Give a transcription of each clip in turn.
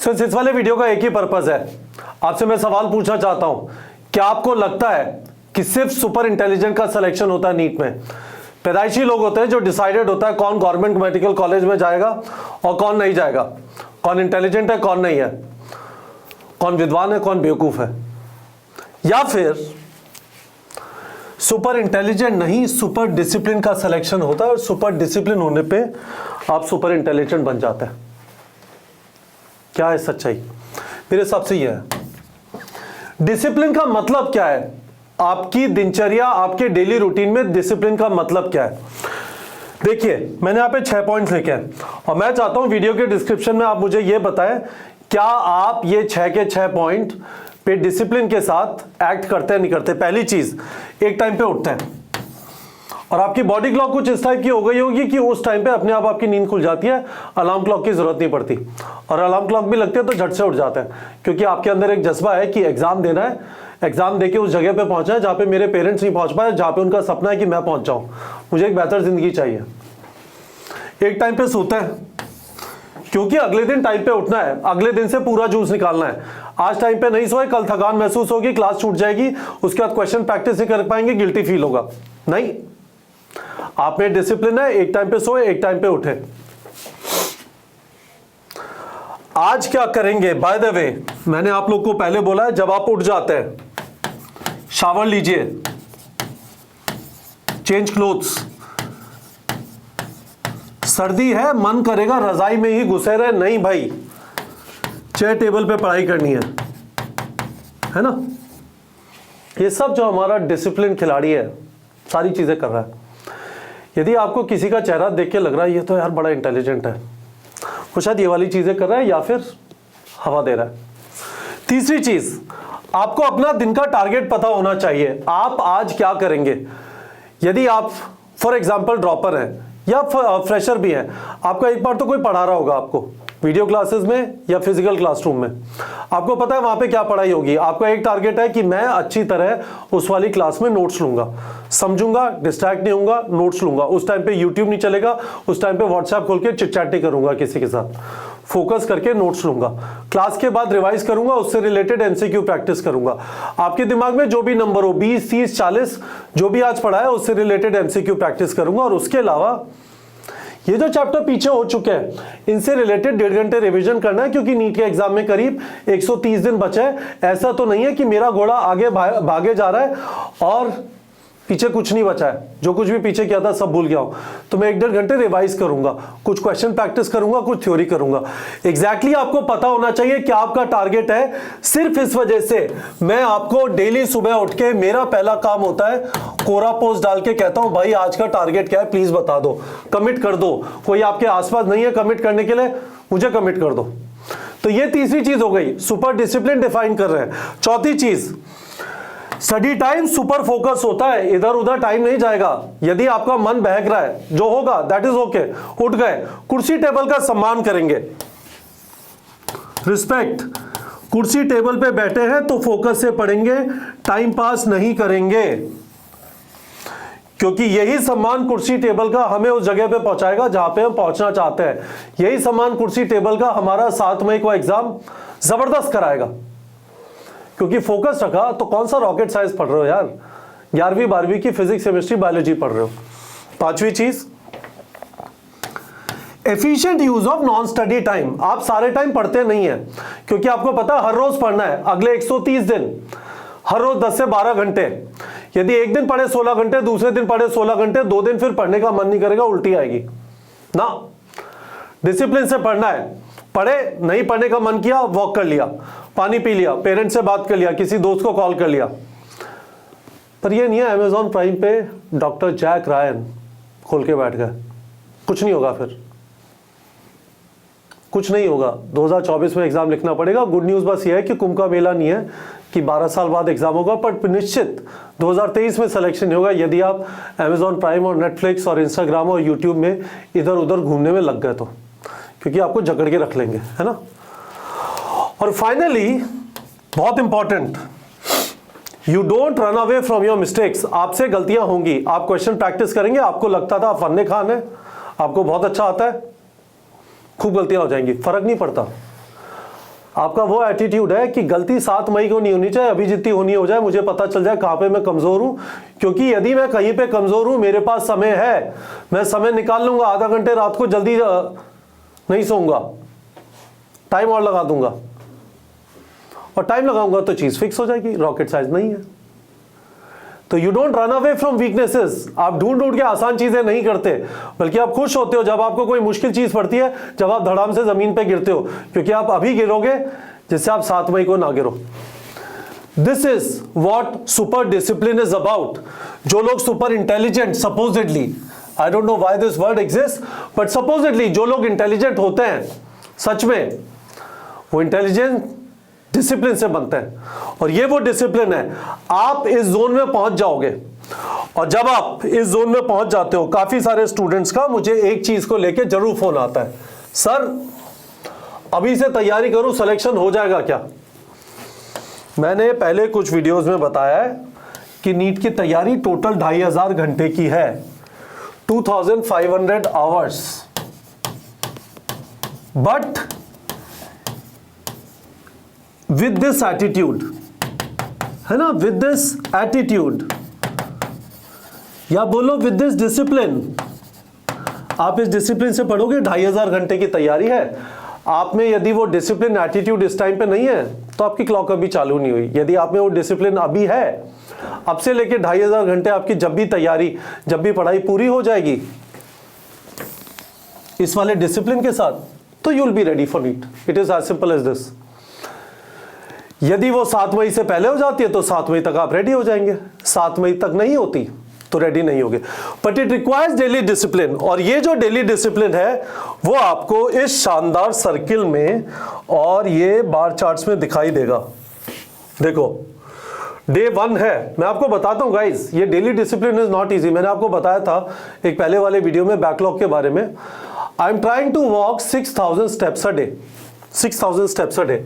इस वाले वीडियो का एक ही पर्पस है, आपसे मैं सवाल पूछना चाहता हूं, क्या आपको लगता है कि सिर्फ सुपर इंटेलिजेंट का सिलेक्शन होता है नीट में? पैदाइशी लोग होते हैं जो डिसाइडेड होता है कौन गवर्नमेंट मेडिकल कॉलेज में जाएगा और कौन नहीं जाएगा, कौन इंटेलिजेंट है कौन नहीं है, कौन विद्वान है कौन बेवकूफ है। या फिर सुपर इंटेलिजेंट नहीं, सुपर डिसिप्लिन का सिलेक्शन होता है और सुपर डिसिप्लिन होने पे आप सुपर इंटेलिजेंट बन जाते हैं। क्या है सच्चाई? मेरे हिसाब से यह है। डिसिप्लिन का मतलब क्या है? आपकी दिनचर्या, आपके डेली रूटीन में डिसिप्लिन का मतलब क्या है? देखिए, मैंने यहाँ पे 6 पॉइंट्स लिखे हैं और मैं चाहता हूं वीडियो के डिस्क्रिप्शन में आप मुझे ये बताएं, क्या आप ये 6 के 6 पॉइंट पे डिसिप्लिन के साथ एक्ट करते हैं नहीं करते? पहली चीज, एक टाइम पे उठते हैं और आपकी बॉडी क्लॉक कुछ इस टाइप की हो गई होगी कि उस टाइम पे अपने आप आपकी नींद खुल जाती है, अलार्म क्लॉक की जरूरत नहीं पड़ती, और अलार्म क्लॉक भी लगती है तो झट से उठ जाते हैं, क्योंकि आपके अंदर एक जज्बा है कि एग्जाम देना है, एग्जाम देके उस जगह पे पहुंचना है जहां पे मेरे पेरेंट्स नहीं पहुंच पाए, जहां पे उनका सपना है कि मैं पहुंच जाऊं, मुझे एक बेहतर जिंदगी चाहिए। एक टाइम पे सोते हैं क्योंकि अगले दिन टाइम पे उठना है, अगले दिन से पूरा जूस निकालना है। आज टाइम पे नहीं सोए, कल थकान महसूस होगी, क्लास छूट जाएगी, उसके बाद क्वेश्चन प्रैक्टिस नहीं कर पाएंगे, गिल्टी फील होगा। नहीं, आप में डिसिप्लिन है, एक टाइम पे सोए एक टाइम पे उठे। आज क्या करेंगे? बाय द वे, मैंने आप लोग को पहले बोला है, जब आप उठ जाते हैं शावर लीजिए, चेंज क्लोथ्स, सर्दी है मन करेगा रजाई में ही घुसे रहे, नहीं भाई, चेयर टेबल पे पढ़ाई करनी है ना? ये सब जो हमारा डिसिप्लिन खिलाड़ी है सारी चीजें कर रहा है। यदि आपको किसी का चेहरा देख के लग रहा है ये तो यार बड़ा इंटेलिजेंट है, वो शायद ये वाली चीजें कर रहा है या फिर हवा दे रहा है। तीसरी चीज, आपको अपना दिन का टारगेट पता होना चाहिए, आप आज क्या करेंगे। यदि आप फॉर एग्जांपल ड्रॉपर हैं या फ्रेशर भी हैं, आपका एक बार तो कोई पढ़ा रहा होगा आपको वीडियो क्लासेस में या फिजिकल क्लासरूम में, आपको पता है वहां पे क्या पढ़ाई होगी। आपका एक टारगेट है कि मैं अच्छी तरह उस वाली क्लास में नोट्स लूंगा, समझूंगा, डिस्ट्रैक्ट नहीं होऊंगा, नोट्स लूंगा। उस टाइम पे यूट्यूब नहीं चलेगा, उस टाइम पे व्हाट्सएप खोल के चिट-चैट नहीं करूंगा किसी के साथ, फोकस करके नोट्स लूंगा। क्लास के बाद रिवाइज करूंगा, उससे रिलेटेड एमसीक्यू प्रैक्टिस करूंगा। आपके दिमाग में जो भी नंबर हो 20, 30, 40 जो भी आज पढ़ा है उससे रिलेटेड एमसीक्यू प्रैक्टिस करूंगा। और उसके अलावा ये जो चैप्टर पीछे हो चुके हैं इनसे रिलेटेड 1.5 घंटे रिवीजन करना है, क्योंकि नीट के एग्जाम में करीब 130 दिन बचे हैं। ऐसा तो नहीं है कि मेरा घोड़ा आगे भागे जा रहा है और पीछे कुछ नहीं बचा है, जो कुछ भी पीछे किया था सब भूल गया हूं, तो मैं 1.5 घंटे रिवाइज करूंगा, कुछ क्वेश्चन प्रैक्टिस करूंगा, कुछ थ्योरी करूंगा। एग्जैक्टली आपको पता होना चाहिए क्या आपका टारगेट है। सिर्फ इस वजह से मैं आपको डेली सुबह उठ के मेरा पहला काम होता है कोरा पोस्ट डाल के कहता हूं भाई आज का टारगेट क्या है प्लीज बता दो, कमिट कर दो। कोई आपके आसपास नहीं है कमिट करने के लिए, मुझे कमिट कर दो। तो ये तीसरी चीज हो गई, सुपर डिसिप्लिन डिफाइन कर रहे हैं। चौथी चीज, स्टडी टाइम सुपर फोकस होता है, इधर उधर टाइम नहीं जाएगा। यदि आपका मन बहक रहा है, जो होगा दैट इज ओके, उठ गए, कुर्सी टेबल का सम्मान करेंगे, रिस्पेक्ट। कुर्सी टेबल पे बैठे हैं तो फोकस से पढ़ेंगे, टाइम पास नहीं करेंगे, क्योंकि यही सम्मान कुर्सी टेबल का हमें उस जगह पे पहुंचाएगा जहां पे हम पहुंचना चाहते हैं। यही सम्मान कुर्सी टेबल का हमारा 7 मई को एग्जाम जबरदस्त कराएगा, क्योंकि फोकस रखा। तो कौन सा रॉकेट साइंस पढ़ रहे हो यार, 11वीं 12वीं की फिजिक्स केमिस्ट्री बायोलॉजी पढ़ रहे हो। पांचवी चीज, efficient use of non study time. आप सारे टाइम पढ़ते नहीं है, क्योंकि आपको पता हर रोज पढ़ना है, अगले 130 दिन हर रोज 10 से 12 घंटे। यदि एक दिन पढ़े 16 घंटे, दूसरे दिन पढ़े 16 घंटे, 2 दिन फिर पढ़ने का मन नहीं करेगा, उल्टी आएगी ना। डिसिप्लिन से पढ़ना है, पढ़े, नहीं पढ़ने का मन किया वॉक कर लिया, पानी पी लिया, पेरेंट्स से बात कर लिया, किसी दोस्त को कॉल कर लिया। पर ये नहीं है अमेजॉन प्राइम पे डॉक्टर जैक रायन खोल के बैठ गए, कुछ नहीं होगा, फिर कुछ नहीं होगा। 2024 में एग्जाम लिखना पड़ेगा। गुड न्यूज बस ये है कि कुंभ का मेला नहीं है कि 12 साल बाद एग्जाम होगा, पर निश्चित 2023 में सिलेक्शन होगा यदि आप अमेजॉन प्राइम और नेटफ्लिक्स और इंस्टाग्राम और यूट्यूब में इधर उधर घूमने में लग गए तो, क्योंकि आपको जकड़ के रख लेंगे, है ना। और फाइनली बहुत important, you don't run away from your mistakes. आपसे गलतियां होंगी, आप क्वेश्चन प्रैक्टिस करेंगे, आपको लगता था आप फन्ने खान है, आपको बहुत अच्छा आता है, खूब गलतियां हो जाएंगी, फर्क नहीं पड़ता। आपका वो एटीट्यूड है कि गलती 7 मई को नहीं होनी चाहिए, अभी जितनी होनी हो जाए, मुझे पता चल जाए कहाँ पे मैं कमज़ोर हूँ, क्योंकि यदि मैं कहीं पे कमज़ोर हूँ, मेरे पास समय है, मैं समय निकाल लूँगा, आधा घंटे रात को जल्दी नहीं सोऊंगा, टाइम और लगा दूंगा, और टाइम लगाऊंगा तो चीज़ फिक्स हो जाएगी, रॉकेट साइंस नहीं है। तो you don't run away from weaknesses, आप ढूंढ के आसान चीजें नहीं करते, बल्कि आप खुश होते हो जब आपको कोई मुश्किल चीज पड़ती है, जब आप धड़ाम से जमीन पे गिरते हो, क्योंकि आप अभी गिरोगे जिससे आप 7 मई को ना गिरो। This is what super discipline is about. जो लोग super intelligent, supposedly, I don't know why this word exist, but supposedly जो लोग इंटेलिजेंट होते हैं, सच में वो इंटेलिजेंट डिसिप्लिन से बनते हैं, और ये वो डिसिप्लिन है। आप इस जोन में पहुंच जाओगे, और जब आप इस जोन में पहुंच जाते हो, काफी सारे स्टूडेंट्स का मुझे एक चीज को लेके जरूर फोन आता है, सर अभी से तैयारी करूं, सिलेक्शन हो जाएगा क्या? मैंने पहले कुछ वीडियोस में बताया है कि नीट की तैयारी टोटल 2500 घंटे की है, 2500 hours, but with this attitude, है ना, with this attitude, या बोलो with this discipline, आप इस डिसिप्लिन से पढ़ोगे, 2500 घंटे की तैयारी है आप में। यदि वो डिसिप्लिन एटीट्यूड इस टाइम पे नहीं है तो आपकी क्लॉक अभी चालू नहीं हुई। यदि आप में वो डिसिप्लिन अभी है, अब से लेके 2500 घंटे आपकी जब भी तैयारी, जब भी पढ़ाई पूरी हो जाएगी इस वाले डिसिप्लिन के साथ, तो you will be ready for NEET. It is as simple as this. यदि वो 7 मई से पहले हो जाती है तो 7 मई तक आप रेडी हो जाएंगे, 7 मई तक नहीं होती तो रेडी नहीं होगे। But it requires daily discipline, और ये जो डेली डिसिप्लिन है वो आपको इस शानदार सर्किल में और ये बार चार्ट्स में दिखाई देगा। देखो डे 1 है, मैं आपको बताता हूं गाइस, ये daily discipline is not easy. मैंने आपको बताया था एक पहले वाले वीडियो में बैकलॉग के बारे में। I am trying to walk 6000 steps a day, 6000 steps a day.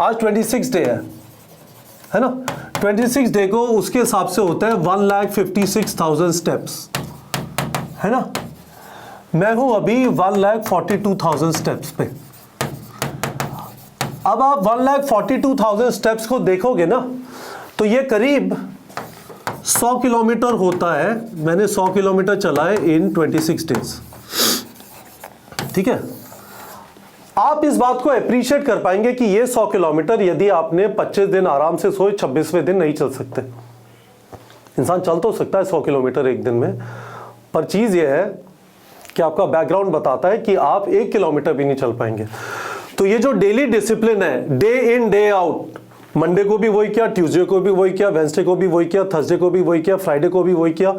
आज 26 डे है ना, 26 डे को उसके हिसाब से होता है 1,56,000 स्टेप्स, है ना। मैं हूं अभी 1,42,000 स्टेप्स पे। अब आप 1,42,000 स्टेप्स को देखोगे ना, तो ये करीब 100 किलोमीटर होता है। मैंने 100 किलोमीटर चला है इन 26 डेज, ठीक है। आप इस बात को अप्रिशिएट कर पाएंगे कि ये 100 किलोमीटर यदि आपने 25 दिन आराम से सोए, 26वें दिन नहीं चल सकते। इंसान चल तो सकता है 100 किलोमीटर एक दिन में, पर चीज़ ये है कि आपका बैकग्राउंड बताता है कि आप 1 किलोमीटर भी नहीं चल पाएंगे। तो ये जो डेली डिसिप्लिन है, day in day out, Monday को भी वही किया, ट्यूसडे को भी वही किया, वेंसडे को भी वही किया, थर्सडे को भी वही किया, फ्राइडे को भी वही किया,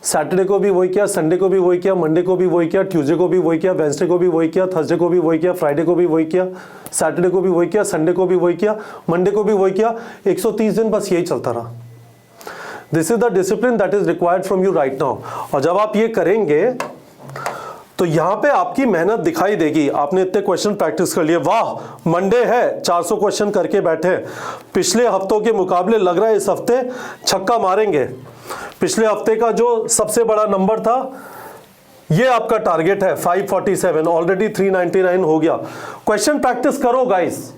सैटरडे को भी वही किया, संडे को भी वही किया, मंडे को भी वही किया, ट्यूसडे को भी वही किया, वेंसडे को भी वही किया, थर्सडे को भी वही किया, फ्राइडे को भी वही किया, सैटरडे को भी वही किया, संडे को भी वही किया, मंडे को भी वही किया। 130 दिन बस यही चलता रहा। This is the discipline that is required from you right now. और जब आप ये करेंगे तो यहां पे आपकी मेहनत दिखाई देगी। आपने इतने क्वेश्चन प्रैक्टिस कर लिए, वाह मंडे है, 400 क्वेश्चन करके बैठे। पिछले हफ्तों के मुकाबले लग रहा है इस हफ्ते छक्का मारेंगे। पिछले हफ्ते का जो सबसे बड़ा नंबर था, ये आपका टारगेट है 547, ऑलरेडी 399 हो गया। क्वेश्चन प्रैक्टिस करो गाइस,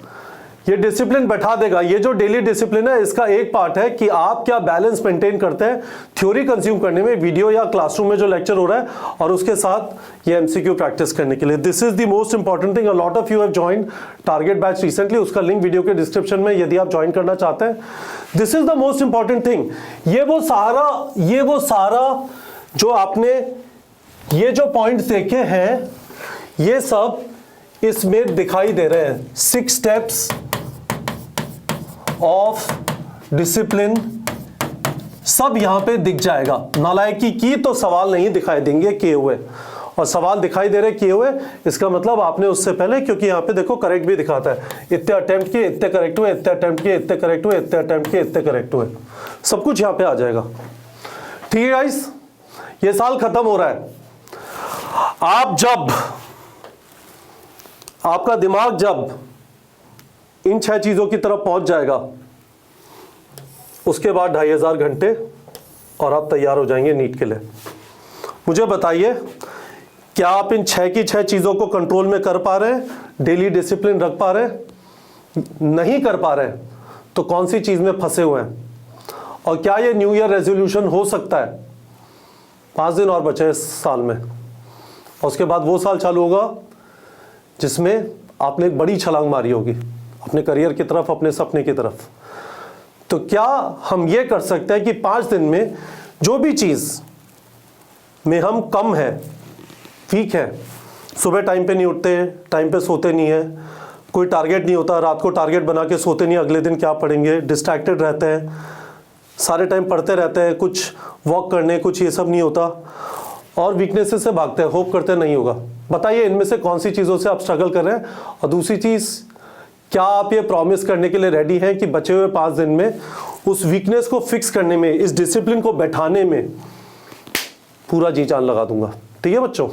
ये डिसिप्लिन बैठा देगा। ये जो डेली डिसिप्लिन है, इसका एक पार्ट है कि आप क्या बैलेंस मेंटेन करते हैं थ्योरी कंज्यूम करने में, वीडियो या क्लासरूम में जो लेक्चर हो रहा है, और उसके साथ ये एमसीक्यू प्रैक्टिस करने के लिए। This is the most important thing. A lot of you have joined target batch recently, उसका लिंक वीडियो के डिस्क्रिप्शन में, यदि आप ज्वाइन करना चाहते हैं। This is the most important thing. ये वो सारा जो आपने ये जो पॉइंट्स देखे हैं, ये सब इसमें दिखाई दे रहे हैं। 6 स्टेप्स ऑफ डिसिप्लिन, सब यहां पे दिख जाएगा। नालायकी की तो सवाल नहीं दिखाई देंगे किए हुए, और सवाल दिखाई दे रहे किए हुए, इसका मतलब आपने उससे पहले, क्योंकि यहां पे देखो करेक्ट भी दिखाता है, इतने अटेम्प्ट किए, इतने करेक्ट हुए, इतने अटेम्प्ट किए, इतने करेक्ट हुए, इतने अटेम्प्ट किए, इतने करेक्ट हुए, सब कुछ यहां पे आ जाएगा। ठीक है गाइस, ये साल खत्म हो रहा है। आपका दिमाग जब इन 6 चीजों की तरफ पहुंच जाएगा, उसके बाद 2500 घंटे और आप तैयार हो जाएंगे नीट के लिए। मुझे बताइए, क्या आप इन 6 की 6 चीजों को कंट्रोल में कर पा रहे हैं, डेली डिसिप्लिन रख पा रहे हैं? नहीं कर पा रहे हैं तो कौन सी चीज़ में फंसे हुए हैं, और क्या ये न्यू ईयर रेजोल्यूशन हो सकता है? 5 दिन और बचे हैं इस साल में, और उसके बाद वो साल चालू होगा जिसमें आपने एक बड़ी छलांग मारी होगी अपने करियर की तरफ, अपने सपने की तरफ। तो क्या हम ये कर सकते हैं कि 5 दिन में जो भी चीज़ में हम कम है, वीक है, सुबह टाइम पे नहीं उठते, टाइम पे सोते नहीं है, कोई टारगेट नहीं होता, रात को टारगेट बना के सोते नहीं, अगले दिन क्या पढ़ेंगे, डिस्ट्रैक्टेड रहते हैं, सारे टाइम पढ़ते रहते हैं, कुछ वॉक करने, कुछ ये सब नहीं होता, और वीकनेसेस से भागते हैं, होप करते हैं नहीं होगा। बताइए इनमें से कौन सी चीज़ों से आप स्ट्रगल कर रहे हैं? और दूसरी चीज़, क्या आप ये प्रॉमिस करने के लिए रेडी हैं कि बचे हुए 5 दिन में उस वीकनेस को फिक्स करने में, इस डिसिप्लिन को बैठाने में पूरा जी जान लगा दूंगा? ठीक है बच्चों।